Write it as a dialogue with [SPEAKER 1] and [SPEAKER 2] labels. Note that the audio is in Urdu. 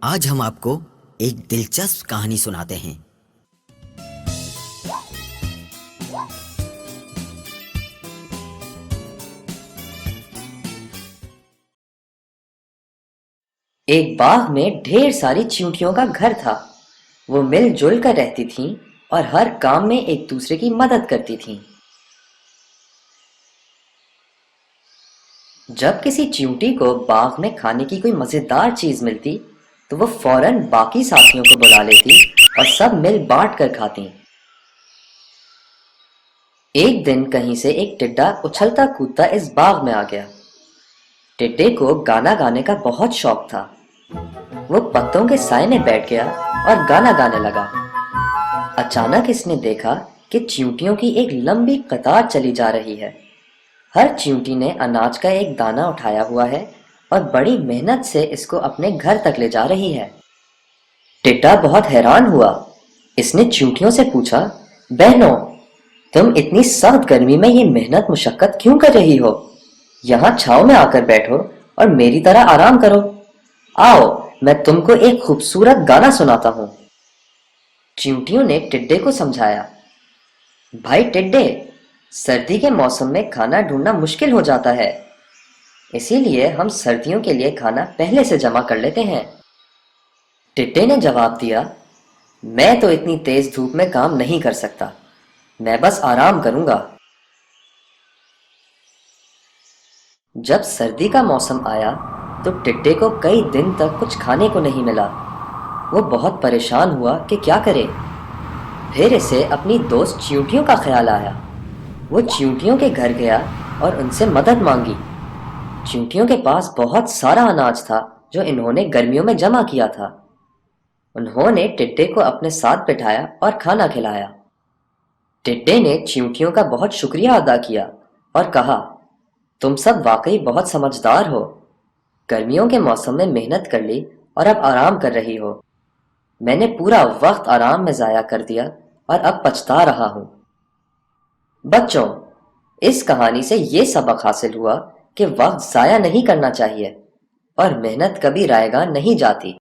[SPEAKER 1] آج ہم آپ کو ایک دلچسپ کہانی سناتے ہیں۔
[SPEAKER 2] ایک باغ میں ڈھیر ساری چیونٹیوں کا گھر تھا۔ وہ مل جل کر رہتی تھیں اور ہر کام میں ایک دوسرے کی مدد کرتی تھیں۔ جب کسی چیونٹی کو باغ میں کھانے کی کوئی مزیدار چیز ملتی تو وہ فوراً باقی ساتھیوں کو بلا لیتی اور سب مل بانٹ کر کھاتی۔ ایک دن کہیں سے ایک ٹڈا اچھلتا کودتا اس باغ میں آ گیا۔ ٹڈے کو گانا گانے کا بہت شوق تھا۔ وہ پتوں کے سائے میں بیٹھ گیا اور گانا گانے لگا۔ اچانک اس نے دیکھا کہ چیونٹیوں کی ایک لمبی قطار چلی جا رہی ہے۔ ہر چیونٹی نے اناج کا ایک دانہ اٹھایا ہوا ہے اور بڑی محنت سے اس کو اپنے گھر تک لے جا رہی ہے۔ ٹڈا بہت حیران ہوا۔ اس نے چیونٹیوں سے پوچھا، بہنوں، تم اتنی سخت گرمی میں یہ محنت مشقت کیوں کر رہی ہو؟ یہاں چھاؤں میں آ کر بیٹھو اور میری طرح آرام کرو۔ آؤ، میں تم کو ایک خوبصورت گانا سناتا ہوں۔ چیونٹیوں نے ٹڈے کو سمجھایا، بھائی ٹڈے، سردی کے موسم میں کھانا ڈھونڈنا مشکل ہو جاتا ہے، اسی لیے ہم سردیوں کے لیے کھانا پہلے سے جمع کر لیتے ہیں۔ ٹڈے نے جواب دیا، میں تو اتنی تیز دھوپ میں کام نہیں کر سکتا، میں بس آرام کروں گا۔ جب سردی کا موسم آیا تو ٹڈے کو کئی دن تک کچھ کھانے کو نہیں ملا۔ وہ بہت پریشان ہوا کہ کیا کرے۔ پھر اسے اپنی دوست چیونٹیوں کا خیال آیا۔ وہ چیونٹیوں کے گھر گیا اور ان سے مدد مانگی۔ چیونٹیوں کے پاس بہت سارا اناج تھا جو انہوں نے گرمیوں میں جمع کیا تھا۔ انہوں نے ٹڈے کو اپنے ساتھ بٹھایا اور کھانا کھلایا۔ ٹڈے نے چیونٹیوں کا بہت شکریہ ادا کیا اور کہا، تم سب واقعی بہت سمجھدار ہو۔ گرمیوں کے موسم میں محنت کر لی اور اب آرام کر رہی ہو۔ میں نے پورا وقت آرام میں ضائع کر دیا اور اب پچھتا رہا ہوں۔ بچوں، اس کہانی سے یہ سبق حاصل ہوا کہ وقت ضائع نہیں کرنا چاہیے اور محنت کبھی رائیگاں نہیں جاتی۔